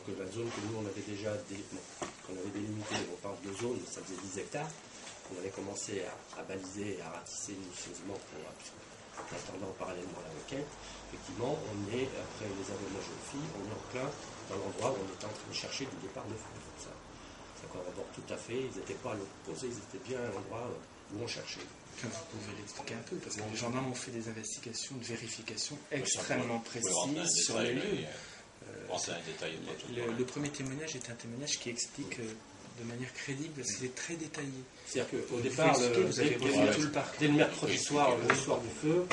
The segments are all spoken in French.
Donc la zone que nous on avait déjà qu'on avait délimitée, on parle de zone, ça faisait 10 hectares. On avait commencé à baliser et à ratisser minutieusement en attendant parallèlement la requête. Effectivement, on est, après les avénages aux filles, on est en plein dans l'endroit où on était en train de chercher du départ de feu. Ça corrobore tout à fait, ils n'étaient pas à l'opposé, ils étaient bien à l'endroit où on cherchait. Vous pouvez l'expliquer un peu, parce que les gendarmes ont fait des investigations, de vérification extrêmement précises sur les lieux. Le premier témoignage est un témoignage qui explique de manière crédible, parce qu'il est très détaillé. C'est-à-dire qu'au départ, dès le mercredi soir, le soir du feu,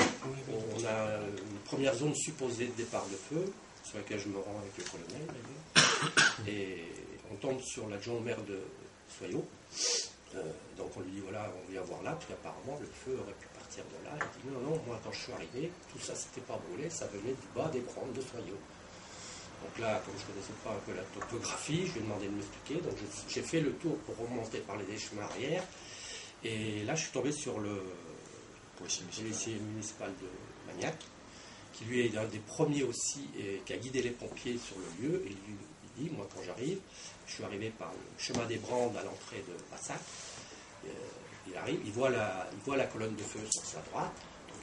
on a une première zone supposée de départ de feu, sur laquelle je me rends avec le colonel d'ailleurs, et on tombe sur l'adjoint au maire de Soyaux. Donc on lui dit voilà, on vient voir là, puis apparemment le feu aurait pu partir de là. Il dit non, moi quand je suis arrivé, tout ça s'était pas brûlé, ça venait du bas des brandes de Soyaux. Donc là, comme je ne connaissais pas un peu la topographie, je lui ai demandé de m'expliquer. Donc j'ai fait le tour pour remonter par les chemins arrière. Et là, je suis tombé sur le policier municipal de Magnac, qui lui est un des premiers aussi, et qui a guidé les pompiers sur le lieu. Et il dit, moi quand j'arrive, je suis arrivé par le chemin des Brandes à l'entrée de Passac. Il arrive, il voit la colonne de feu sur sa droite.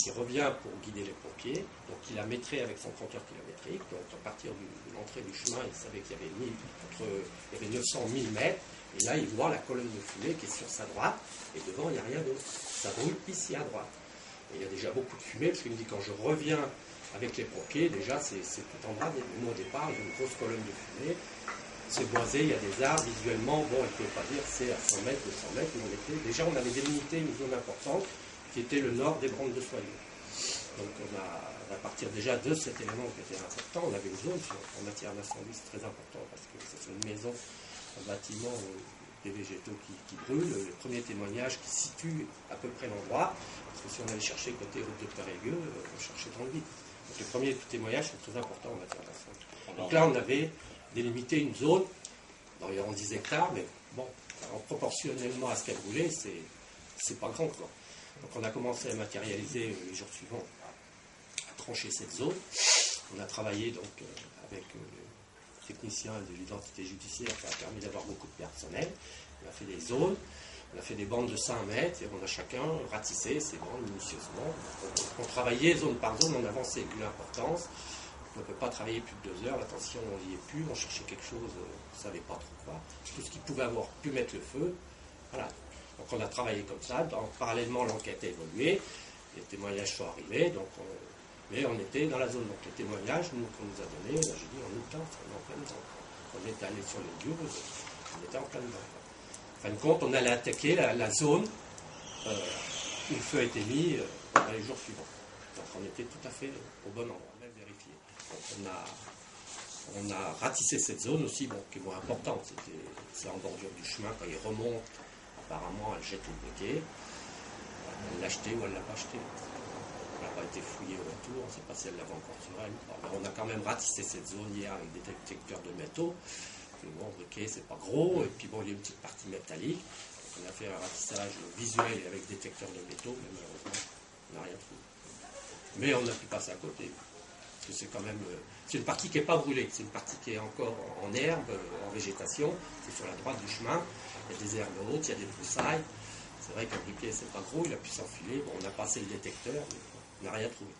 Il revient pour guider les pompiers, donc il la mettrait avec son compteur kilométrique, donc à partir de l'entrée du chemin, il savait qu'il y avait 900 1000 mètres, et là il voit la colonne de fumée qui est sur sa droite, et devant il n'y a rien d'autre, ça brûle ici à droite. Et il y a déjà beaucoup de fumée, parce qu'il me dit quand je reviens avec les pompiers, déjà c'est tout en bas, au départ, il y a une grosse colonne de fumée, c'est boisé, il y a des arbres, visuellement, bon, il ne pouvait pas dire c'est à 100 mètres, 200 mètres, déjà on avait délimité une zone importante, qui était le nord des brandes de Soyaux. Donc à partir déjà de cet élément qui était important, on avait une zone en matière d'incendie, c'est très important parce que c'est une maison, un bâtiment, des végétaux qui brûlent. Le premier témoignage qui situe à peu près l'endroit, parce que si on allait chercher côté route de Périgueux, on cherchait dans le vide. Donc les premiers témoignages sont très importants en matière d'incendie. Donc là on avait délimité une zone d'environ 10 hectares, mais bon, proportionnellement à ce qu'elle brûlait, c'est pas grand quoi. Donc on a commencé à matérialiser les jours suivants, à trancher cette zone. On a travaillé donc avec le technicien de l'identité judiciaire qui a permis d'avoir beaucoup de personnel. On a fait des zones, on a fait des bandes de 5 mètres et on a chacun ratissé ces bandes minutieusement. On travaillait zone par zone, on avançait avec une importance. On ne peut pas travailler plus de 2 heures, l'attention on n'y est plus, on cherchait quelque chose, on ne savait pas trop quoi. Tout ce qui pouvait avoir pu mettre le feu, voilà. Donc on a travaillé comme ça, parallèlement l'enquête a évolué, les témoignages sont arrivés, mais on était dans la zone. Donc les témoignages qu'on nous a donnés, j'ai dit en août, on est en plein dedans. On est allé sur les lieux, on était en plein dedans. En fin de compte, on allait attaquer la zone où le feu a été mis dans les jours suivants. Donc on était tout à fait au bon endroit, même vérifié. Donc on a ratissé cette zone aussi, bon, qui est moins importante. C'est en bordure du chemin, quand il remonte. Apparemment, elle jette le briquet. Elle l'a acheté ou elle ne l'a pas acheté. Elle n'a pas été fouillée au retour. On ne sait pas si elle l'avait encore sur elle. Alors, on a quand même ratissé cette zone hier avec des détecteurs de métaux. Le bon briquet, c'est pas gros. Et puis bon, il y a une petite partie métallique. Donc, on a fait un ratissage visuel avec détecteurs de métaux, mais malheureusement, on n'a rien trouvé. Mais on a pu passer à côté. Parce que c'est quand même. C'est une partie qui n'est pas brûlée. C'est une partie qui est encore en herbe, en végétation. C'est sur la droite du chemin. Il y a des herbes hautes, il y a des broussailles. C'est vrai qu'un briquet, c'est pas gros, il a pu s'enfiler. Bon, on a passé le détecteur, mais on n'a rien trouvé.